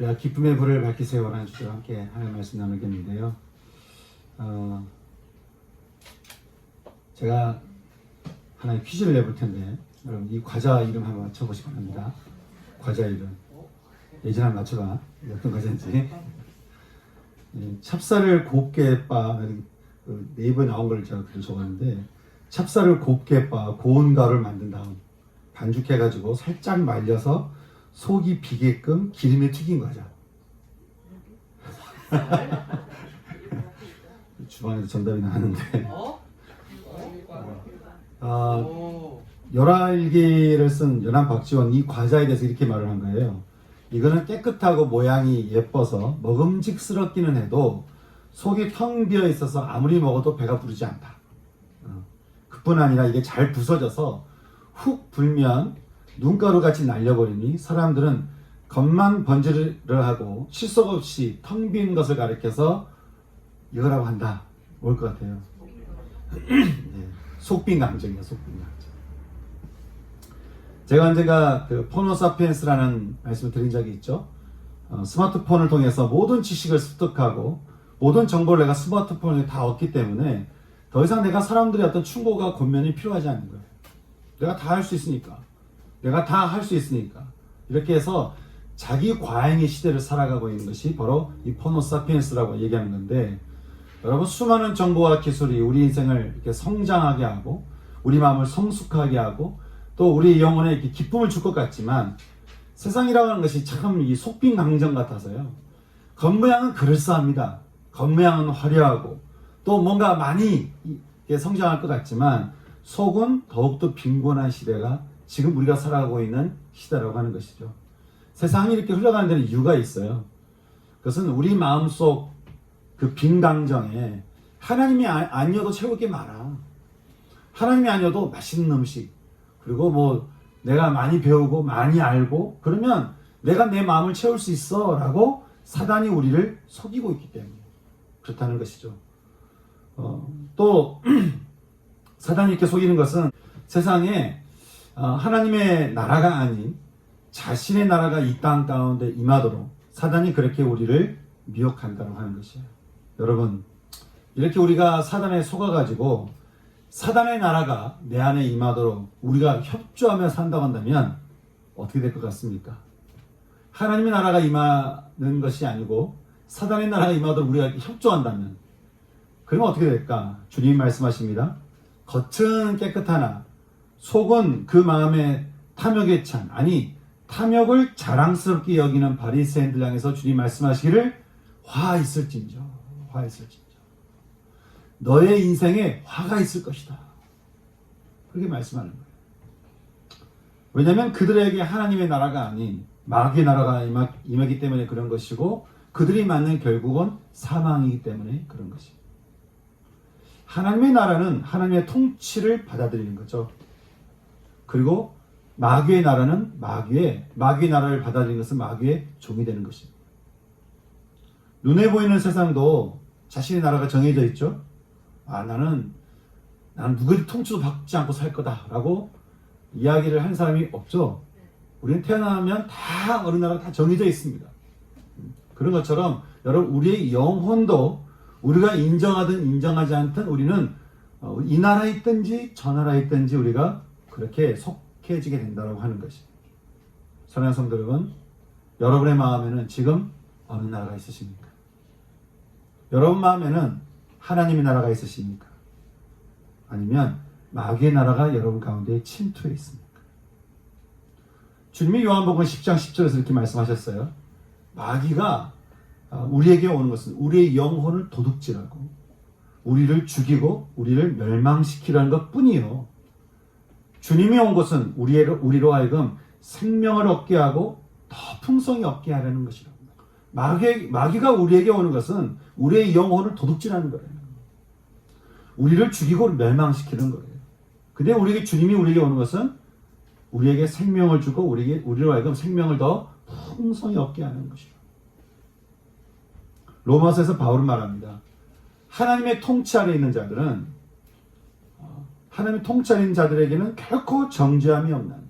우리가 기쁨의 불을 밝히세요라는 주제와 함께 하나님 말씀 나누겠는데요. 제가 하나의 퀴즈를 내볼 텐데 여러분 이 과자 이름 한번 맞춰보시기 바랍니다. 과자 이름 예전에 한번 맞춰봐. 어떤 과자인지. 찹쌀을 곱게 빻, 네이버에 나온 걸 제가 그려 적었는데, 찹쌀을 곱게 빻 고운 가루를 만든 다음 반죽해가지고 살짝 말려서 속이 비게끔 기름에 튀긴 과자. 주방에서 전답이 나왔는데, 열알기를 쓴 연한 박지원 이 과자에 대해서 이렇게 말을 한 거예요. 이거는 깨끗하고 모양이 예뻐서 먹음직스럽기는 해도 속이 텅 비어 있어서 아무리 먹어도 배가 부르지 않다. 그뿐 아니라 이게 잘 부서져서 훅 불면 눈가루 같이 날려버리니 사람들은 겉만 번지르르 하고 실속 없이 텅 빈 것을 가리켜서 이거라고 한다. 올 것 같아요. 네, 속빈 감정이에요. 속빈 감정. 제가 언젠가 그 포노사피엔스라는 말씀을 드린 적이 있죠. 스마트폰을 통해서 모든 지식을 습득하고 모든 정보를 내가 스마트폰에 다 얻기 때문에 더 이상 내가 사람들의 어떤 충고가 권면이 필요하지 않는 거예요. 내가 다 할 수 있으니까. 내가 다 할 수 있으니까. 이렇게 해서 자기 과잉의 시대를 살아가고 있는 것이 바로 이 포노사피엔스라고 얘기하는 건데, 여러분 수많은 정보와 기술이 우리 인생을 이렇게 성장하게 하고 우리 마음을 성숙하게 하고 또 우리 영혼에 이렇게 기쁨을 줄 것 같지만 세상이라고 하는 것이 참 이 속빈 강정 같아서요. 겉모양은 그럴싸합니다. 겉모양은 화려하고 또 뭔가 많이 성장할 것 같지만 속은 더욱더 빈곤한 시대가 지금 우리가 살아가고 있는 시대라고 하는 것이죠. 세상이 이렇게 흘러가는 데는 이유가 있어요. 그것은 우리 마음속 그 빈 강정에 하나님이 아니어도 채울 게 많아. 하나님이 아니어도 맛있는 음식, 그리고 뭐 내가 많이 배우고 많이 알고 그러면 내가 내 마음을 채울 수 있어 라고 사단이 우리를 속이고 있기 때문에 그렇다는 것이죠. 또 사단이 이렇게 속이는 것은 세상에 하나님의 나라가 아닌 자신의 나라가 이 땅 가운데 임하도록 사단이 그렇게 우리를 미혹한다고 하는 것이에요. 여러분, 이렇게 우리가 사단에 속아가지고 사단의 나라가 내 안에 임하도록 우리가 협조하며 산다고 한다면 어떻게 될 것 같습니까? 하나님의 나라가 임하는 것이 아니고 사단의 나라가 임하도록 우리가 협조한다면 그러면 어떻게 될까? 주님이 말씀하십니다. 겉은 깨끗하나 속은 그 마음에 탐욕에 찬, 아니 탐욕을 자랑스럽게 여기는 바리새인들 향해서 주님이 말씀하시기를 화 있을진저 너의 인생에 화가 있을 것이다. 그렇게 말씀하는 거예요. 왜냐하면 그들에게 하나님의 나라가 아닌 마귀의 나라가 임하기 때문에 그런 것이고 그들이 맞는 결국은 사망이기 때문에 그런 것입니다. 하나님의 나라는 하나님의 통치를 받아들이는 거죠. 그리고 마귀의 나라는 마귀의 나라를 받아들이는 것은 마귀의 종이 되는 것입니다. 눈에 보이는 세상도 자신의 나라가 정해져 있죠. 나는 누구의 통치도 받지 않고 살 거다라고 이야기를 하는 사람이 없죠. 우리는 태어나면 다 어느 나라가 다 정해져 있습니다. 그런 것처럼 여러분 우리의 영혼도 우리가 인정하든 인정하지 않든 우리는 이 나라에 있든지 저 나라에 있든지 우리가 그렇게 속해지게 된다고 하는 것입니다. 사랑하는 성도 여러분, 여러분의 마음에는 지금 어느 나라가 있으십니까? 여러분 마음에는 하나님의 나라가 있으십니까? 아니면 마귀의 나라가 여러분 가운데 침투해 있습니까? 주님이 요한복음 10장 10절에서 이렇게 말씀하셨어요. 마귀가 우리에게 오는 것은 우리의 영혼을 도둑질하고 우리를 죽이고 우리를 멸망시키려는 것뿐이요. 주님이 온 것은 우리로 하여금 생명을 얻게 하고 더 풍성히 얻게 하려는 것이라고. 마귀가 우리에게 오는 것은 우리의 영혼을 도둑질하는 거예요. 우리를 죽이고 멸망시키는 거예요. 근데 주님이 우리에게 오는 것은 우리에게 생명을 주고 우리로 하여금 생명을 더 풍성히 얻게 하는 것이죠. 로마서에서 바울은 말합니다. 하나님의 통치 아래 있는 자들은 하나님의 통치 아래 있는 자들에게는 결코 정죄함이 없나니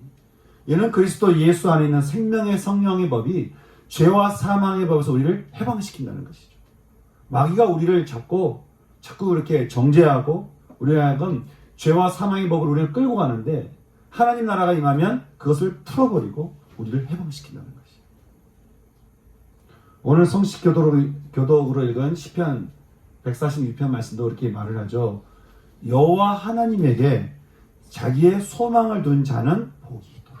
이는 그리스도 예수 안에 있는 생명의 성령의 법이 죄와 사망의 법에서 우리를 해방시킨다는 것이죠. 마귀가 우리를 자꾸 그렇게 정죄하고 우리하여금 죄와 사망의 법을 우리를 끌고 가는데 하나님 나라가 임하면 그것을 풀어버리고 우리를 해방시킨다는 것이죠. 오늘 성식 교독으로 읽은 시편 146편 말씀도 그렇게 말을 하죠. 여호와 하나님에게 자기의 소망을 둔 자는 복이 있도다.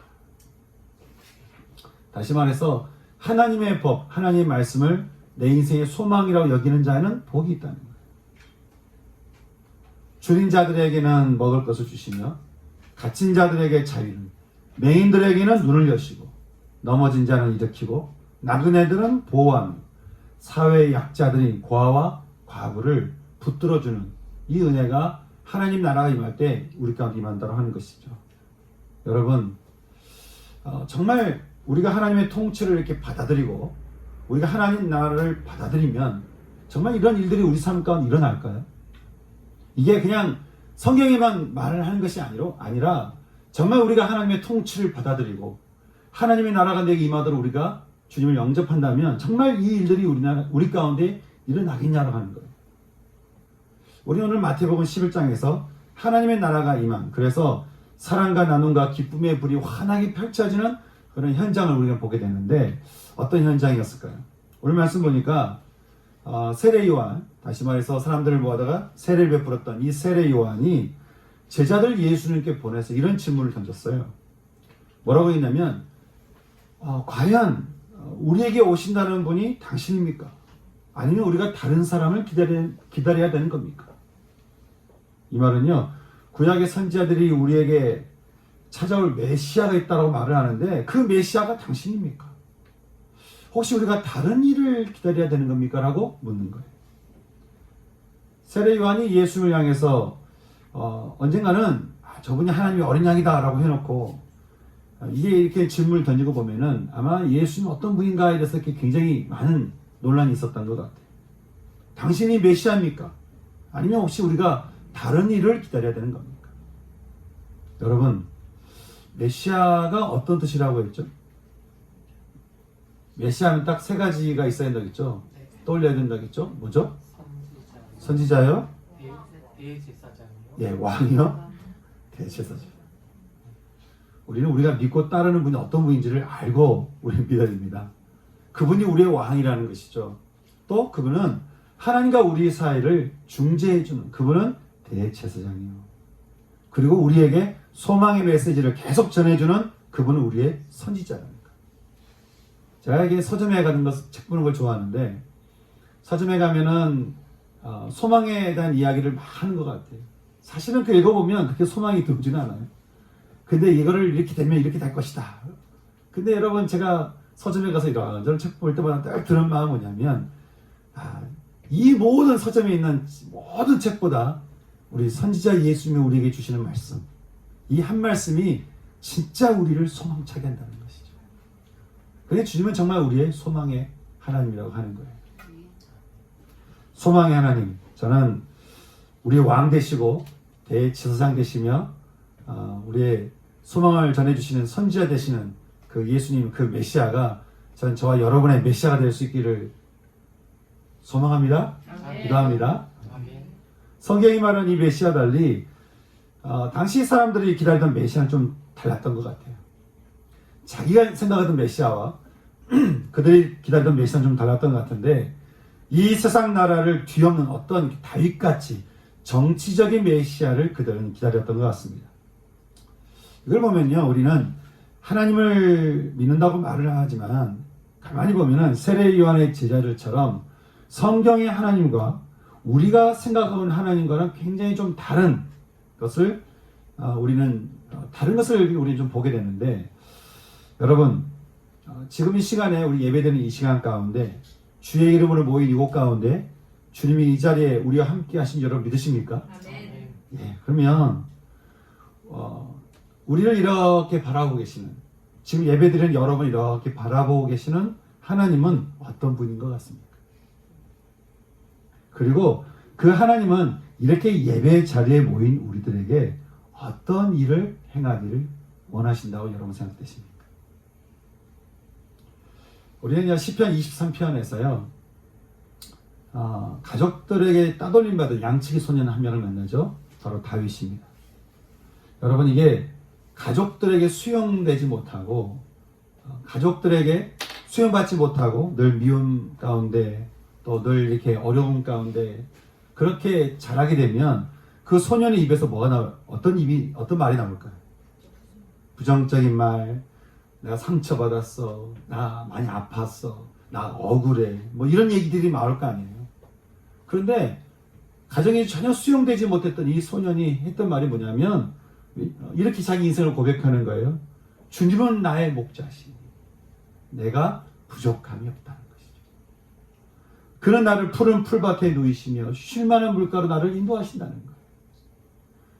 다시 말해서 하나님의 법, 하나님의 말씀을 내 인생의 소망이라고 여기는 자는 복이 있다는 거예요. 줄인 자들에게는 먹을 것을 주시며 갇힌 자들에게 자유를, 맹인들에게는 눈을 여시고 넘어진 자는 일으키고 나그네들은 보호하며 사회의 약자들인 고아와 과부를 붙들어주는 이 은혜가 하나님 나라가 임할 때 우리 가운데 임한다고 하는 것이죠. 여러분, 정말 우리가 하나님의 통치를 이렇게 받아들이고 우리가 하나님 나라를 받아들이면 정말 이런 일들이 우리 삶 가운데 일어날까요? 이게 그냥 성경에만 말을 하는 것이 아니라 정말 우리가 하나님의 통치를 받아들이고 하나님의 나라가 내게 임하도록 우리가 주님을 영접한다면 정말 이 일들이 우리 가운데 일어나겠냐라고 하는 거예요. 우리 오늘 마태복음 11장에서 하나님의 나라가 임한, 그래서 사랑과 나눔과 기쁨의 불이 환하게 펼쳐지는 그런 현장을 우리가 보게 되는데 어떤 현장이었을까요? 오늘 말씀 보니까 세례 요한, 다시 말해서 사람들을 모아다가 세례를 베풀었던 이 세례 요한이 제자들 예수님께 보내서 이런 질문을 던졌어요. 뭐라고 했냐면 과연 우리에게 오신다는 분이 당신입니까? 아니면 우리가 다른 사람을 기다려야 되는 겁니까? 이 말은요, 구약의 선지자들이 우리에게 찾아올 메시아가 있다고 말을 하는데 그 메시아가 당신입니까? 혹시 우리가 다른 일을 기다려야 되는 겁니까? 라고 묻는 거예요. 세례 요한이 예수를 향해서 언젠가는 저분이 하나님의 어린 양이다 라고 해놓고 이게 이렇게 질문을 던지고 보면은 아마 예수는 어떤 분인가에 대해서 이렇게 굉장히 많은 논란이 있었던 것 같아요. 당신이 메시아입니까? 아니면 혹시 우리가 다른 일을 기다려야 되는 겁니까? 여러분, 메시아가 어떤 뜻이라고 했죠? 메시아는 딱 세 가지가 있어야 된다겠죠? 떠올려야 된다겠죠? 뭐죠? 선지자요? 대제사장이요? 예, 왕이요? 대제사장. 우리는 우리가 믿고 따르는 분이 어떤 분인지를 알고 우리는 믿어야 됩니다. 그분이 우리의 왕이라는 것이죠. 또 그분은 하나님과 우리 사이를 중재해주는, 그분은 대제사장이요. 그리고 우리에게 소망의 메시지를 계속 전해주는 그분은 우리의 선지자라는 거예요. 제가 이게 서점에 가는 책 보는 걸 좋아하는데 서점에 가면은 소망에 대한 이야기를 하는 것 같아요. 사실은 그 읽어보면 그렇게 소망이 들지는 않아요. 근데 이거를 이렇게 되면 이렇게 될 것이다. 근데 여러분, 제가 서점에 가서 이런저런 책 볼 때마다 딱 드는 마음은 뭐냐면 이 모든 서점에 있는 모든 책보다 우리 선지자 예수님이 우리에게 주시는 말씀, 이 한 말씀이 진짜 우리를 소망차게 한다는 것이죠. 그래서 주님은 정말 우리의 소망의 하나님이라고 하는 거예요. 소망의 하나님, 저는 우리 왕 되시고 대제사장 되시며 우리의 소망을 전해주시는 선지자 되시는 그 예수님, 그 메시아가 저는 저와 여러분의 메시아가 될 수 있기를 소망합니다. 기도합니다. 성경이 말하는 이 메시아 달리 당시 사람들이 기다리던 메시아는 좀 달랐던 것 같아요. 자기가 생각하던 메시아와 그들이 기다리던 메시아는 좀 달랐던 것 같은데 이 세상 나라를 뒤엎는 어떤 다윗같이 정치적인 메시아를 그들은 기다렸던 것 같습니다. 이걸 보면요, 우리는 하나님을 믿는다고 말을 하지만 가만히 보면은 세례 요한의 제자들처럼 성경의 하나님과 우리가 생각하는 하나님과는 굉장히 좀 다른 것을 우리는 좀 보게 되는데, 여러분, 지금 이 시간에 우리 예배드리는 이 시간 가운데 주의 이름으로 모인 이곳 가운데 주님이 이 자리에 우리와 함께 하신 여러분 믿으십니까? 아멘. 예, 그러면 우리를 이렇게 바라보고 계시는, 지금 예배드리는 여러분 이렇게 바라보고 계시는 하나님은 어떤 분인 것 같습니까? 그리고 그 하나님은 이렇게 예배 자리에 모인 우리들에게 어떤 일을 행하기를 원하신다고 여러분 생각되십니까? 우리는 시편 23편에서요. 가족들에게 따돌림 받은 양치기 소년 한 명을 만나죠. 바로 다윗입니다. 여러분, 이게 가족들에게 수용되지 못하고 가족들에게 수용받지 못하고 늘 미움 가운데 또 늘 이렇게 어려움 가운데 그렇게 자라게 되면 그 소년의 입에서 어떤 말이 나올까요? 부정적인 말, 내가 상처받았어, 나 많이 아팠어, 나 억울해, 뭐 이런 얘기들이 나올 거 아니에요. 그런데 가정이 전혀 수용되지 못했던 이 소년이 했던 말이 뭐냐면 이렇게 자기 인생을 고백하는 거예요. 주님은 나의 목자시니 내가 부족함이 없다는 것이죠. 그는 나를 푸른 풀밭에 누이시며 쉴만한 물가로 나를 인도하신다는 거예요.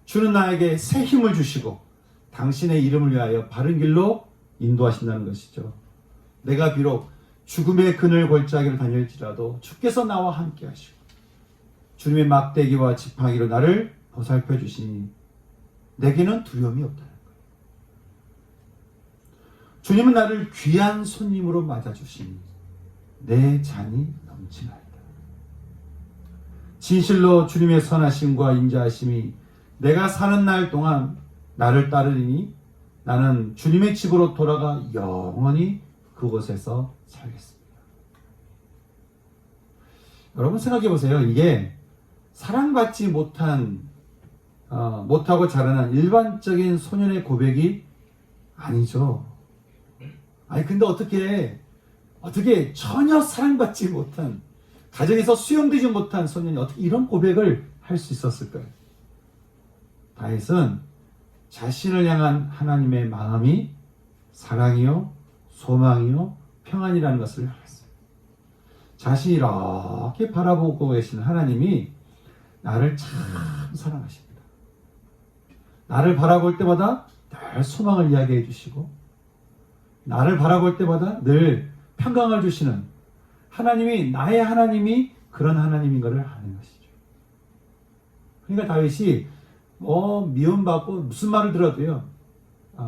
주는 나에게 새 힘을 주시고 당신의 이름을 위하여 바른 길로 인도하신다는 것이죠. 내가 비록 죽음의 그늘 골짜기를 다닐지라도 주께서 나와 함께 하시고 주님의 막대기와 지팡이로 나를 보살펴 주시니 내게는 두려움이 없다는 거예요. 주님은 나를 귀한 손님으로 맞아주시니 내 잔이 넘치나이다. 진실로 주님의 선하심과 인자하심이 내가 사는 날 동안 나를 따르리니 나는 주님의 집으로 돌아가 영원히 그곳에서 살겠습니다. 여러분 생각해 보세요. 이게 사랑받지 못하고 자라난 일반적인 소년의 고백이 아니죠. 아니 근데 어떻게 전혀 사랑받지 못한 가정에서 수용되지 못한 소년이 어떻게 이런 고백을 할 수 있었을까요? 다윗은 자신을 향한 하나님의 마음이 사랑이요, 소망이요, 평안이라는 것을 알았어요. 자신이 이렇게 바라보고 계신 하나님이 나를 참 사랑하십니다. 나를 바라볼 때마다 늘 소망을 이야기해 주시고 나를 바라볼 때마다 늘 평강을 주시는 하나님이 나의 하나님이 그런 하나님인 것을 아는 것이죠. 그러니까 다윗이 미움받고 무슨 말을 들어도요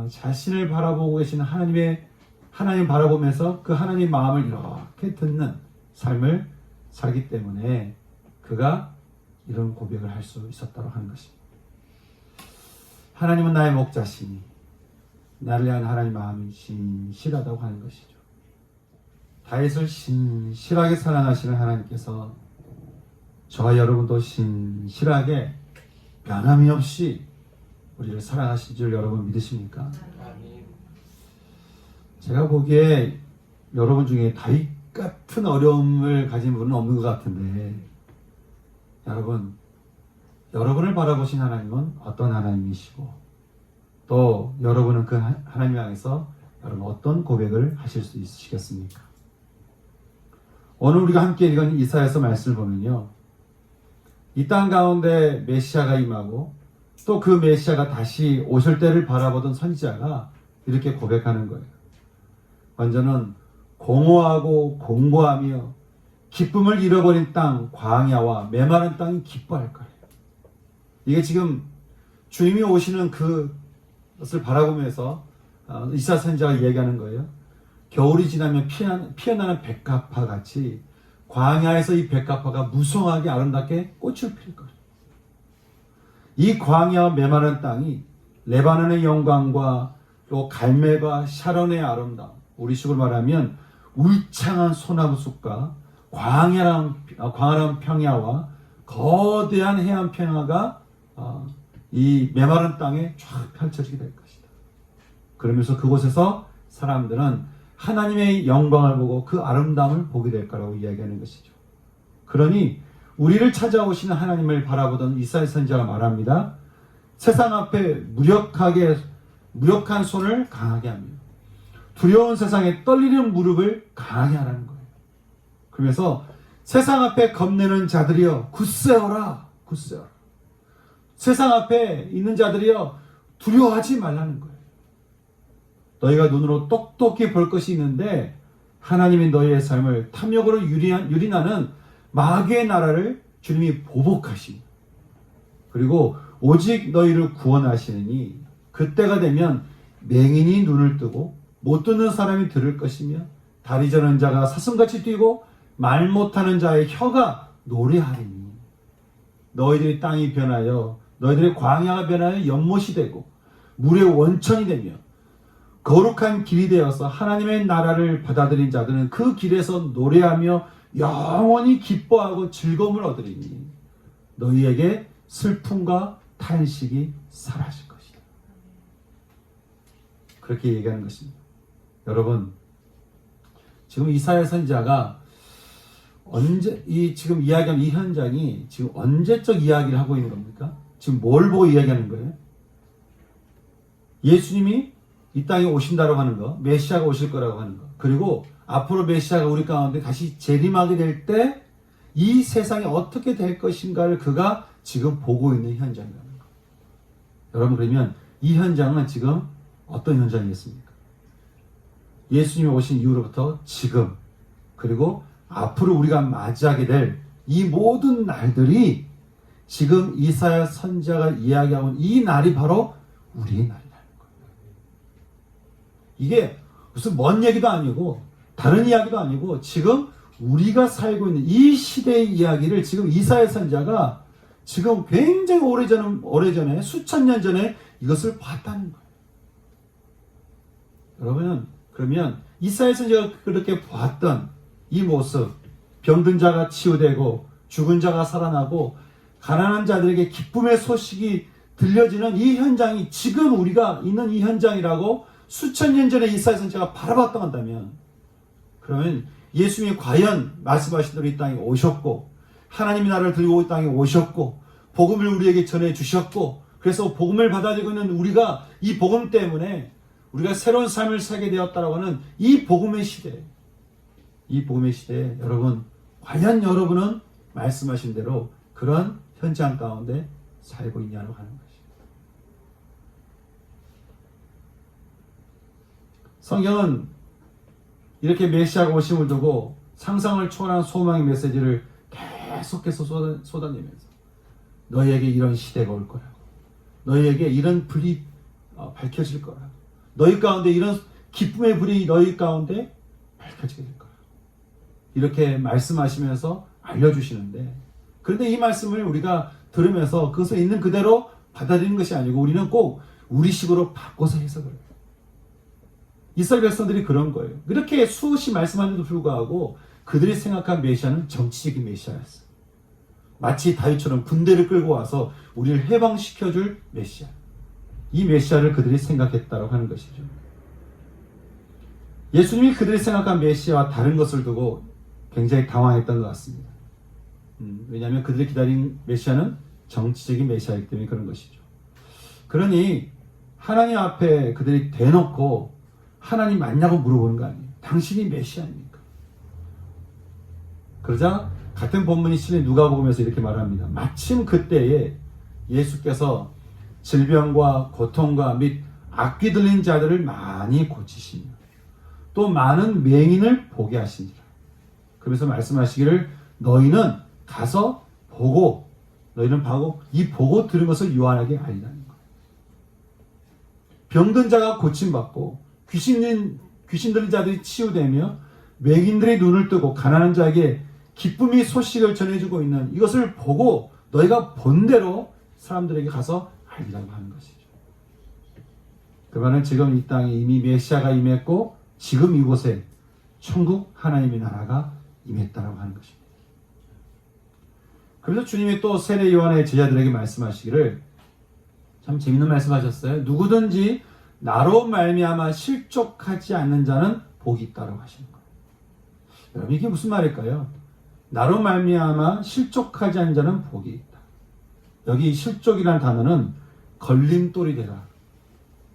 자신을 바라보고 계신 하나님 바라보면서 그 하나님 마음을 이렇게 듣는 삶을 살기 때문에 그가 이런 고백을 할 수 있었다고 하는 것입니다. 하나님은 나의 목자시니 나를 향한 하나님 마음이 신실하다고 하는 것이죠. 다윗을 신실하게 사랑하시는 하나님께서 저와 여러분도 신실하게 변함이 없이 우리를 사랑하신 줄 여러분 믿으십니까? 제가 보기에 여러분 중에 다윗 같은 어려움을 가진 분은 없는 것 같은데 여러분을 바라보신 하나님은 어떤 하나님이시고 또 여러분은 그 하나님 향해서 여러분 어떤 고백을 하실 수 있으시겠습니까? 오늘 우리가 함께 읽은 이사야서 말씀을 보면요 이 땅 가운데 메시아가 임하고 또 그 메시아가 다시 오실 때를 바라보던 선지자가 이렇게 고백하는 거예요. 먼저는 공허하고 공고하며 기쁨을 잃어버린 땅 광야와 메마른 땅이 기뻐할 거예요. 이게 지금 주님이 오시는 그것을 바라보면서 이사야 선지자가 얘기하는 거예요. 겨울이 지나면 피어나는 백합화 같이 광야에서 이 백합화가 무성하게 아름답게 꽃을 필 거예요. 이 광야와 메마른 땅이 레바논의 영광과 또 갈멜과 샤론의 아름다움, 우리식으로 말하면 울창한 소나무 숲과 광활한 평야와 거대한 해안 평야가 이 메마른 땅에 쫙 펼쳐지게 될 것이다. 그러면서 그곳에서 사람들은 하나님의 영광을 보고 그 아름다움을 보게 될 거라고 이야기하는 것이죠. 그러니 우리를 찾아오시는 하나님을 바라보던 이사야 선지자가 말합니다. 세상 앞에 무력한 손을 강하게 하며 두려운 세상에 떨리는 무릎을 강하게 하라는 거예요. 그러면서 세상 앞에 겁내는 자들이여 굳세어라. 세상 앞에 있는 자들이여 두려워하지 말라는 거예요. 너희가 눈으로 똑똑히 볼 것이 있는데 하나님이 너희의 삶을 탐욕으로 유린하는 마귀의 나라를 주님이 보복하시니 그리고 오직 너희를 구원하시느니 그때가 되면 맹인이 눈을 뜨고 못 듣는 사람이 들을 것이며 다리 저는 자가 사슴같이 뛰고 말 못하는 자의 혀가 노래하리니 너희들의 땅이 변하여 너희들의 광야가 변하여 연못이 되고 물의 원천이 되며 거룩한 길이 되어서 하나님의 나라를 받아들인 자들은 그 길에서 노래하며 영원히 기뻐하고 즐거움을 얻으리니 너희에게 슬픔과 탄식이 사라질 것이다. 그렇게 얘기하는 것입니다. 여러분, 지금 이사야 선지자가 지금 이야기하는 이 현장이 지금 언제적 이야기를 하고 있는 겁니까? 지금 뭘 보고 이야기하는 거예요? 예수님이 이 땅에 오신다고 하는 거, 메시아가 오실 거라고 하는 거, 그리고 앞으로 메시아가 우리 가운데 다시 재림하게 될 때 이 세상이 어떻게 될 것인가를 그가 지금 보고 있는 현장이라는 거. 여러분, 그러면 이 현장은 지금 어떤 현장이겠습니까? 예수님이 오신 이후로부터 지금, 그리고 앞으로 우리가 맞이하게 될 이 모든 날들이 지금 이사야 선지자가 이야기하고 있는 이 날이 바로 우리의 날이라는 거예요. 이게 무슨 먼 얘기도 아니고 다른 이야기도 아니고 지금 우리가 살고 있는 이 시대의 이야기를 지금 이사야 선지자가 지금 굉장히 오래전에 수천 년 전에 이것을 봤다는 거예요. 여러분, 그러면 이사야 선지자가 그렇게 봤던 이 모습, 병든 자가 치유되고 죽은 자가 살아나고 가난한 자들에게 기쁨의 소식이 들려지는 이 현장이 지금 우리가 있는 이 현장이라고 수천 년 전에 이사야 선지자가 바라봤다 한다면, 그러면 예수님이 과연 말씀하신 대로 이 땅에 오셨고 하나님의 나라를 들고 이 땅에 오셨고 복음을 우리에게 전해 주셨고, 그래서 복음을 받아들이고 있는 우리가 이 복음 때문에 우리가 새로운 삶을 살게 되었다라고 하는 이 복음의 시대에 여러분, 과연 여러분은 말씀하신 대로 그런 현장 가운데 살고 있냐고 하는 것입니다. 성경은 이렇게 메시아가 오심을 두고 상상을 초월한 소망의 메시지를 계속해서 쏟아내면서 너희에게 이런 시대가 올 거라고, 너희에게 이런 불이 밝혀질 거라고, 너희 가운데 이런 기쁨의 불이 너희 가운데 밝혀지게 될 거라고 이렇게 말씀하시면서 알려주시는데, 그런데 이 말씀을 우리가 들으면서 그것을 있는 그대로 받아들이는 것이 아니고 우리는 꼭 우리식으로 바꿔서 해석을 해요. 이스라엘 백성들이 그런 거예요. 이렇게 수없이 말씀하는데도 불구하고 그들이 생각한 메시아는 정치적인 메시아였어요. 마치 다윗처럼 군대를 끌고 와서 우리를 해방시켜줄 메시아. 이 메시아를 그들이 생각했다고 하는 것이죠. 예수님이 그들이 생각한 메시아와 다른 것을 두고 굉장히 당황했던 것 같습니다. 왜냐하면 그들이 기다린 메시아는 정치적인 메시아이기 때문에 그런 것이죠. 그러니 하나님 앞에 그들이 대놓고 하나님 맞냐고 물어보는 거 아니에요. 당신이 메시아입니까? 그러자 같은 본문이 실린 누가복음에서 이렇게 말합니다. 마침 그때에 예수께서 질병과 고통과 및 악귀 들린 자들을 많이 고치시며 또 많은 맹인을 보게 하시니라. 그러면서 말씀하시기를 너희는 가서 보고 이 보고 들은 것을 요한에게 알리라는 거예요. 병든 자가 고침받고 귀신 들린 자들이 치유되며 맹인들의 눈을 뜨고 가난한 자에게 기쁨의 소식을 전해주고 있는 이것을 보고 너희가 본 대로 사람들에게 가서 알리라고 하는 것이죠. 그 말은 지금 이 땅에 이미 메시아가 임했고 지금 이곳에 천국 하나님의 나라가 임했다라고 하는 것입니다. 그래서 주님이 또 세례 요한의 제자들에게 말씀하시기를, 참 재밌는 말씀하셨어요. 누구든지 나로 말미암아 실족하지 않는 자는 복이 있다라고 하시는 거예요. 여러분, 이게 무슨 말일까요? 나로 말미암아 실족하지 않는 자는 복이 있다. 여기 실족이라는 단어는 걸림돌이 되다,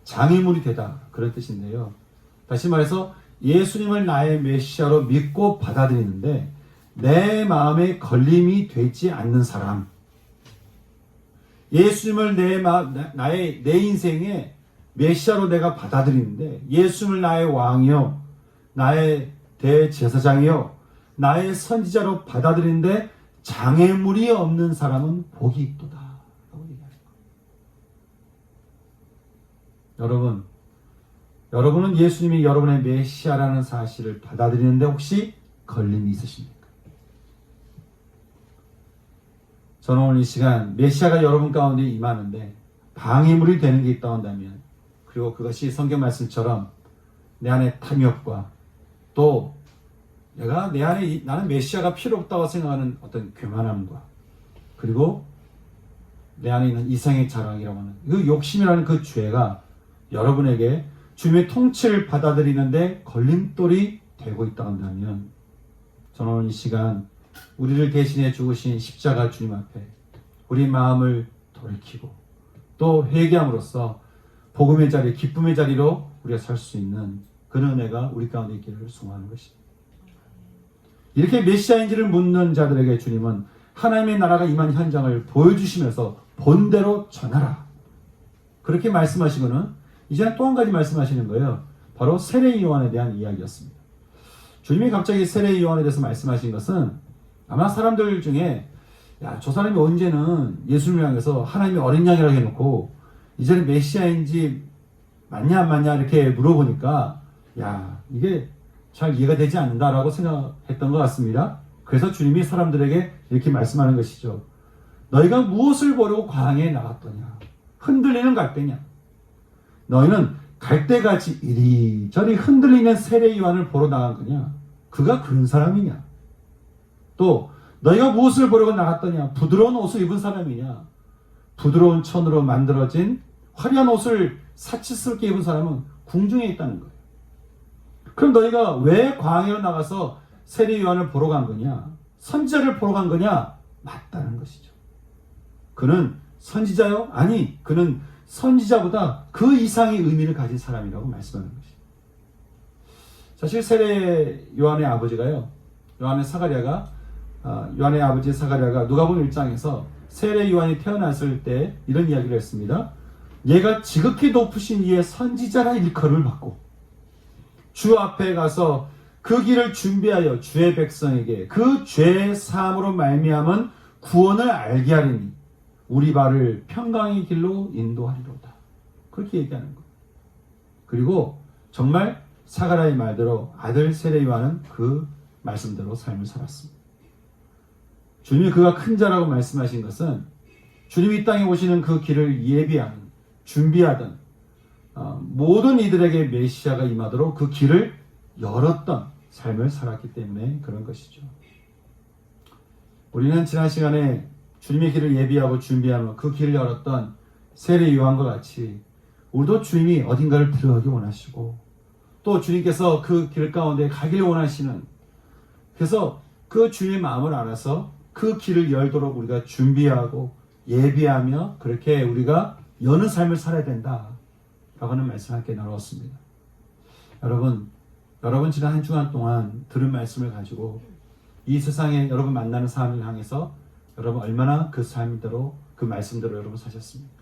장애물이 되다, 그런 뜻인데요. 다시 말해서 예수님을 나의 메시아로 믿고 받아들이는데 내 마음에 걸림이 되지 않는 사람, 예수님을 내 인생에 메시아로 내가 받아들이는데 예수님을 나의 왕이요, 나의 대제사장이요, 나의 선지자로 받아들이는데 장애물이 없는 사람은 복이 있도다 라고 얘기하는 거예요. 여러분, 여러분은 예수님이 여러분의 메시아라는 사실을 받아들이는데 혹시 걸림이 있으십니까? 저는 오늘 이 시간 메시아가 여러분 가운데 임하는데 방해물이 되는 게 있다 한다면, 그리고 그것이 성경 말씀처럼 내 안에 탐욕과 또 내가 내 안에 나는 메시아가 필요 없다고 생각하는 어떤 교만함과 그리고 내 안에 있는 이성의 자랑이라고 하는 그 욕심이라는 그 죄가 여러분에게 주님의 통치를 받아들이는데 걸림돌이 되고 있다 한다면, 저는 오늘 이 시간 우리를 대신해 죽으신 십자가 주님 앞에 우리 마음을 돌이키고 또 회개함으로써 복음의 자리, 기쁨의 자리로 우리가 설 수 있는 그런 은혜가 우리 가운데 있기를 소망하는 것입니다. 이렇게 메시아인지를 묻는 자들에게 주님은 하나님의 나라가 임한 현장을 보여주시면서 본대로 전하라, 그렇게 말씀하시고는 이제는 또 한 가지 말씀하시는 거예요. 바로 세례 요한에 대한 이야기였습니다. 주님이 갑자기 세례 요한에 대해서 말씀하신 것은 아마 사람들 중에 야, 저 사람이 언제는 예수님을 향해서 하나님이 어린 양이라고 해놓고 이제는 메시아인지 맞냐 안 맞냐 이렇게 물어보니까 야, 이게 잘 이해가 되지 않는다라고 생각했던 것 같습니다. 그래서 주님이 사람들에게 이렇게 말씀하는 것이죠. 너희가 무엇을 보려고 광야에 나갔더냐? 흔들리는 갈대냐? 너희는 갈대같이 이리저리 흔들리는 세례 요한을 보러 나간 거냐? 그가 그런 사람이냐? 또 너희가 무엇을 보려고 나갔더냐? 부드러운 옷을 입은 사람이냐? 부드러운 천으로 만들어진 화려한 옷을 사치스럽게 입은 사람은 궁중에 있다는 거예요. 그럼 너희가 왜 광야로 나가서 세례 요한을 보러 간 거냐? 선지자를 보러 간 거냐? 맞다는 것이죠. 그는 선지자요? 아니, 그는 선지자보다 그 이상의 의미를 가진 사람이라고 말씀하는 것이죠. 사실 세례 요한의 아버지가요, 요한의 아버지 사가랴가 누가복음 1장에서 세례 요한이 태어났을 때 이런 이야기를 했습니다. 얘가 지극히 높으신 이의 선지자라 일컬음을 받고 주 앞에 가서 그 길을 준비하여 주의 백성에게 그 죄의 사함으로 말미암은 구원을 알게 하리니 우리 발을 평강의 길로 인도하리로다. 그렇게 얘기하는 거예요. 그리고 정말 사가랴의 말대로 아들 세례 요한은 그 말씀대로 삶을 살았습니다. 주님이 그가 큰 자라고 말씀하신 것은 주님이 이 땅에 오시는 그 길을 예비하는, 준비하던 모든 이들에게 메시아가 임하도록 그 길을 열었던 삶을 살았기 때문에 그런 것이죠. 우리는 지난 시간에 주님의 길을 예비하고 준비하며 그 길을 열었던 세례 요한과 같이 우리도 주님이 어딘가를 들어가기 원하시고 또 주님께서 그 길 가운데 가기를 원하시는, 그래서 그 주님의 마음을 알아서 그 길을 열도록 우리가 준비하고 예비하며 그렇게 우리가 여는 삶을 살아야 된다라고 하는 말씀을 함께 나눴습니다. 여러분 지난 한 주간 동안 들은 말씀을 가지고 이 세상에 여러분 만나는 사람을 향해서 여러분 얼마나 그 삶대로, 그 말씀대로 여러분 사셨습니까?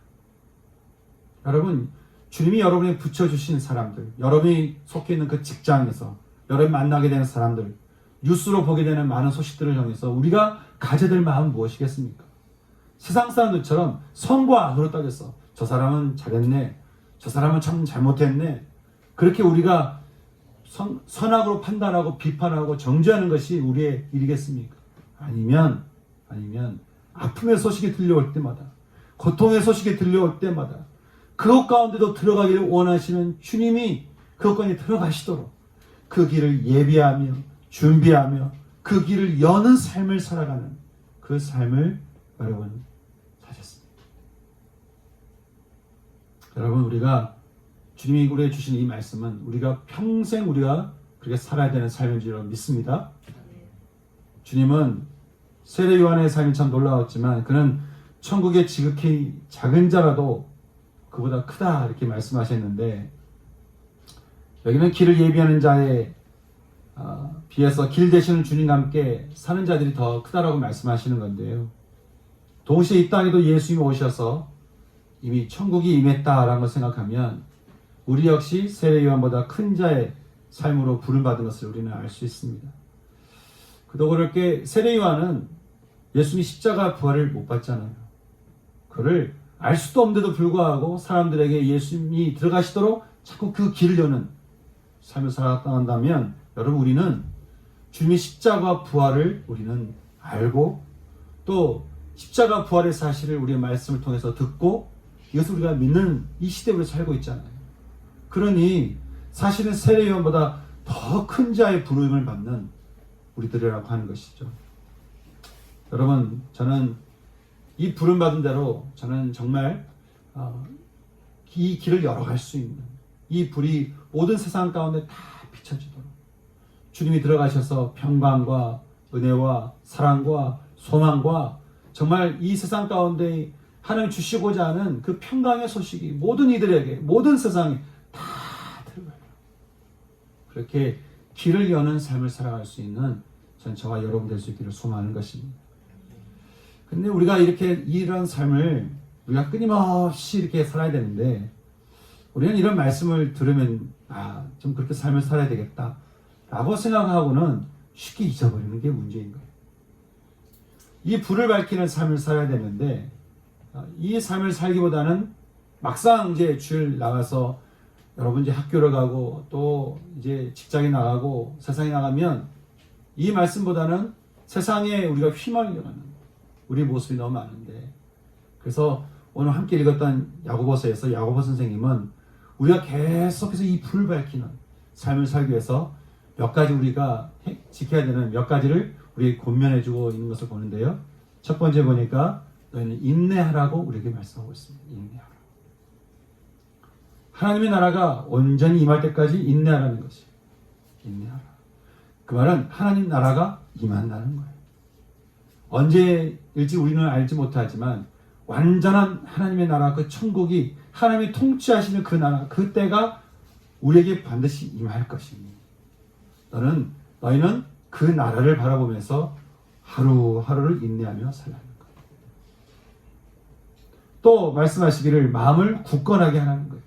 여러분, 주님이 여러분이 붙여주신 사람들, 여러분이 속해 있는 그 직장에서 여러분 만나게 되는 사람들, 뉴스로 보게 되는 많은 소식들을 통해서 우리가 가져야 될 마음은 무엇이겠습니까? 세상 사람들처럼 선과 악으로 따져서 저 사람은 잘했네, 저 사람은 참 잘못했네, 그렇게 우리가 선악으로 판단하고 비판하고 정죄하는 것이 우리의 일이겠습니까? 아니면 아픔의 소식이 들려올 때마다, 고통의 소식이 들려올 때마다 그것 가운데도 들어가기를 원하시는 주님이 그것 가운데 들어가시도록 그 길을 예비하며 준비하며 그 길을 여는 삶을 살아가는 그 삶을 여러분 사셨습니다. 여러분, 우리가 주님이 우리에게 주신 이 말씀은 우리가 평생 우리가 그렇게 살아야 되는 삶인 줄 믿습니다. 주님은 세례 요한의 삶이 참 놀라웠지만 그는 천국의 지극히 작은 자라도 그보다 크다 이렇게 말씀하셨는데, 여기는 길을 예비하는 자에 비해서 길 되시는 주님과 함께 사는 자들이 더 크다라고 말씀하시는 건데요. 동시에 이 땅에도 예수님이 오셔서 이미 천국이 임했다라는 걸 생각하면 우리 역시 세례 요한보다 큰 자의 삶으로 부름받은 것을 우리는 알 수 있습니다. 그도 그렇게 세례 요한은 예수님이 십자가 부활을 못 받잖아요. 그를 알 수도 없는데도 불구하고 사람들에게 예수님이 들어가시도록 자꾸 그 길을 여는 삶을 살아간다면 여러분 우리는 주님의 십자가 부활을 우리는 알고 또 십자가 부활의 사실을 우리의 말씀을 통해서 듣고 이것을 우리가 믿는 이 시대에 우리가 살고 있잖아요. 그러니 사실은 세례요한보다 더 큰 자의 부름을 받는 우리들이라고 하는 것이죠. 여러분 저는 이 부름받은 대로 저는 정말 이 길을 열어갈 수 있는 이 불이 모든 세상 가운데 다 비춰지도록 주님이 들어가셔서 평강과 은혜와 사랑과 소망과 정말 이 세상 가운데 하나님 주시고자 하는 그 평강의 소식이 모든 이들에게 모든 세상에 다 들어가요. 그렇게 길을 여는 삶을 살아갈 수 있는 전 저와 여러분 될 수 있기를 소망하는 것입니다. 근데 우리가 이렇게 이런 삶을 우리가 끊임없이 이렇게 살아야 되는데 우리는 이런 말씀을 들으면 좀 그렇게 삶을 살아야 되겠다 라고 생각하고는 쉽게 잊어버리는 게 문제인 거예요. 이 불을 밝히는 삶을 살아야 되는데 이 삶을 살기보다는 막상 이제 주일 나가서 여러분 이제 학교를 가고 또 이제 직장에 나가고 세상에 나가면 이 말씀보다는 세상에 우리가 휘말려가는 우리 모습이 너무 많은데 그래서 오늘 함께 읽었던 야고보서에서 야고보 선생님은 우리가 계속해서 이 불을 밝히는 삶을 살기 위해서 몇 가지 우리가 지켜야 되는 몇 가지를 우리에게 권면해주고 있는 것을 보는데요. 첫 번째 보니까 너희는 인내하라고 우리에게 말씀하고 있습니다. 인내하라. 하나님의 나라가 온전히 임할 때까지 인내하라는 것이에요. 인내하라. 그 말은 하나님 나라가 임한다는 거예요. 언제일지 우리는 알지 못하지만 완전한 하나님의 나라 그 천국이 하나님이 통치하시는 그 나라 그 때가 우리에게 반드시 임할 것입니다. 너희는 그 나라를 바라보면서 하루하루를 인내하며 살라는 거예요. 또 말씀하시기를 마음을 굳건하게 하라는 거예요.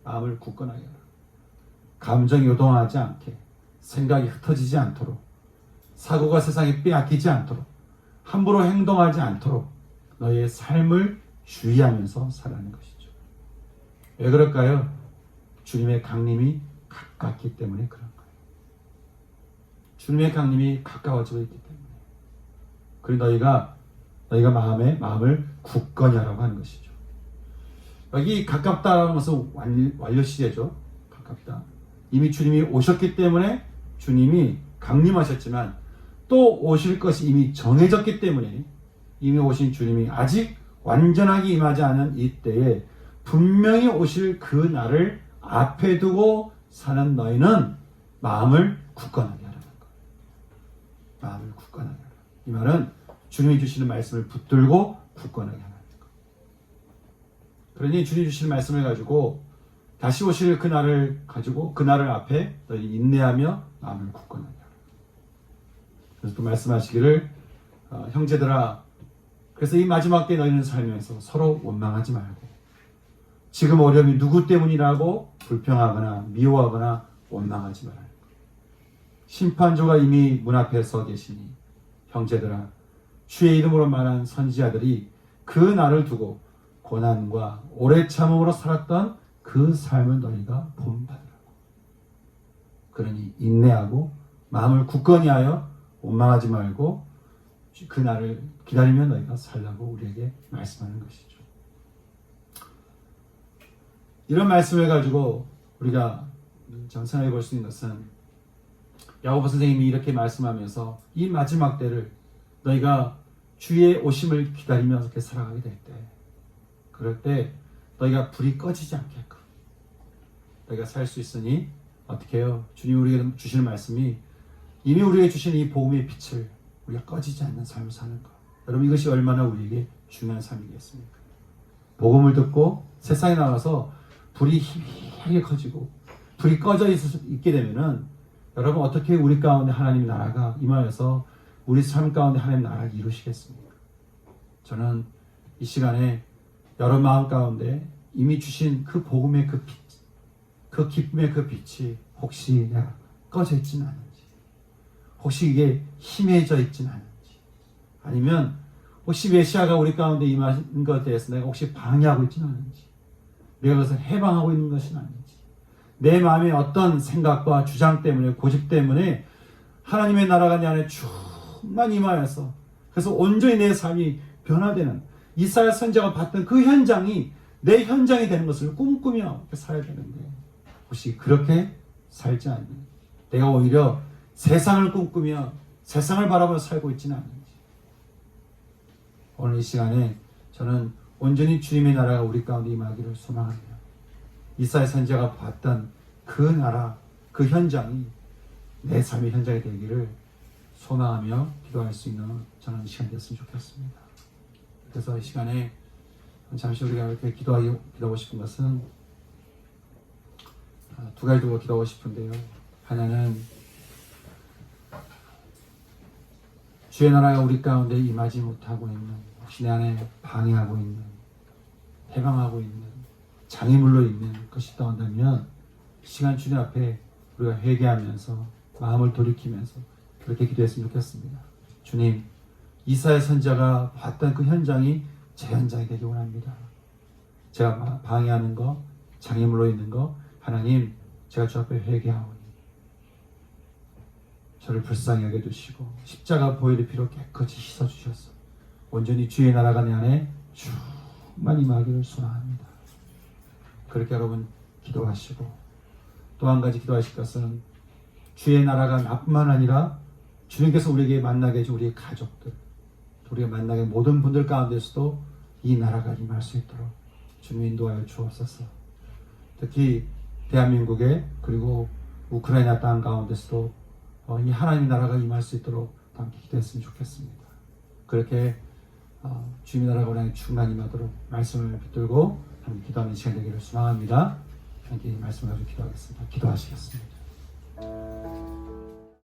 마음을 굳건하게 하라. 감정이 요동하지 않게 생각이 흩어지지 않도록 사고가 세상에 빼앗기지 않도록 함부로 행동하지 않도록 너희의 삶을 주의하면서 살아가는 것이죠. 왜 그럴까요? 주님의 강림이 가깝기 때문에 그런 거예요. 주님의 강림이 가까워지고 있기 때문에. 그리고 너희가 마음을 굳건히 하라고 하는 것이죠. 여기 가깝다라는 것은 완료 시제죠. 가깝다. 이미 주님이 오셨기 때문에 주님이 강림하셨지만 또 오실 것이 이미 정해졌기 때문에 이미 오신 주님이 아직 완전하게 임하지 않은 이때에 분명히 오실 그 날을 앞에 두고 사는 너희는 마음을 굳건하게 하라는 거예요. 마음을 굳건하게 하라. 이 말은 주님이 주시는 말씀을 붙들고 굳건하게 하라는 거예요. 그러니 주님이 주시는 말씀을 가지고 다시 오실 그 날을 가지고 그 날을 앞에 너희 인내하며 마음을 굳건하게 하라. 그래서 또 말씀하시기를 형제들아 그래서 이 마지막 때 너희는 살면서 서로 원망하지 말고 지금 어려움이 누구 때문이라고 불평하거나 미워하거나 원망하지 말고 심판조가 이미 문 앞에 서 계시니 형제들아 주의 이름으로 말한 선지자들이 그 날을 두고 고난과 오래 참음으로 살았던 그 삶을 너희가 본받으라고. 그러니 인내하고 마음을 굳건히 하여 원망하지 말고 그 날을 기다리며 너희가 살라고 우리에게 말씀하는 것이죠. 이런 말씀을 가지고 우리가 생각해 볼 수 있는 것은 야고보 선생님이 이렇게 말씀하면서 이 마지막 때를 너희가 주의 오심을 기다리면서 이렇게 살아가게 될 때 그럴 때 너희가 불이 꺼지지 않게끔 너희가 살 수 있으니 어떻게 해요? 주님이 우리에게 주시는 말씀이 이미 우리에게 주신 이 복음의 빛을 우리가 꺼지지 않는 삶을 사는 것. 여러분 이것이 얼마나 우리에게 중요한 삶이겠습니까? 복음을 듣고 세상에 나가서 불이 희미하게 커지고 불이 꺼져 있게 되면은 여러분 어떻게 우리 가운데 하나님 나라가 임하여서 우리 삶 가운데 하나님 나라를 이루시겠습니까? 저는 이 시간에 여러분 마음 가운데 이미 주신 그 복음의 그 빛, 그 기쁨의 그 빛이 혹시 내가 꺼져 있지는 않은지 혹시 이게 희미해져 있지는 않은지 아니면 혹시 메시아가 우리 가운데 임하신 것에 대해서 내가 혹시 방해하고 있지는 않은지 내가 그것을 해방하고 있는 것은 아닌지 내 마음의 어떤 생각과 주장 때문에, 고집 때문에 하나님의 나라가 내 안에 충만히 임하여서 그래서 온전히 내 삶이 변화되는 이사야 선지자가 봤던 그 현장이 내 현장이 되는 것을 꿈꾸며 살아야 되는데 혹시 그렇게 살지 않니? 내가 오히려 세상을 꿈꾸며 세상을 바라보며 살고 있지는 않는지. 오늘 이 시간에 저는 온전히 주님의 나라가 우리 가운데 임하기를 소망합니다. 이사야 선지자가 봤던 그 나라, 그 현장이 내 삶의 현장이 되기를 소망하며 기도할 수 있는 저는 시간이 됐으면 좋겠습니다. 그래서 이 시간에 잠시 우리가 이렇게 기도하고 싶은 것은 두 가지 두고 기도하고 싶은데요. 하나는 주의 나라가 우리 가운데 임하지 못하고 있는, 혹시 내 안에 방해하고 있는, 해방하고 있는, 장애물로 있는 것이 있다고 한다면 시간 주님 앞에 우리가 회개하면서 마음을 돌이키면서 그렇게 기도했으면 좋겠습니다. 주님, 이사야 선지자가 봤던 그 현장이 제 현장이 되기 원합니다. 제가 방해하는 거, 장애물로 있는 거, 하나님, 제가 주 앞에 회개하오니 저를 불쌍히 여겨주시고 십자가 보혈의 피로 깨끗이 씻어주셔서 온전히 주의 나라가 내 안에 충만히 임하기를 소망합니다. 그렇게 여러분 기도하시고 또 한 가지 기도하실 것은 주의 나라가 나뿐만 아니라 주님께서 우리에게 만나게 해준 우리의 가족들, 우리가 만나게 모든 분들 가운데서도 이 나라가 임할 수 있도록 주님 인도하여 주옵소서. 특히 대한민국에 그리고 우크라이나 땅 가운데서도 이 하나님 나라가 임할 수 있도록 함께 기도했으면 좋겠습니다. 그렇게 주님의 나라가 우리 안에 충만히 임하도록 말씀을 붙들고 함께 기도하는 시간 되기를 소망합니다. 함께 말씀을 가지고 기도하겠습니다. 기도하시겠습니다.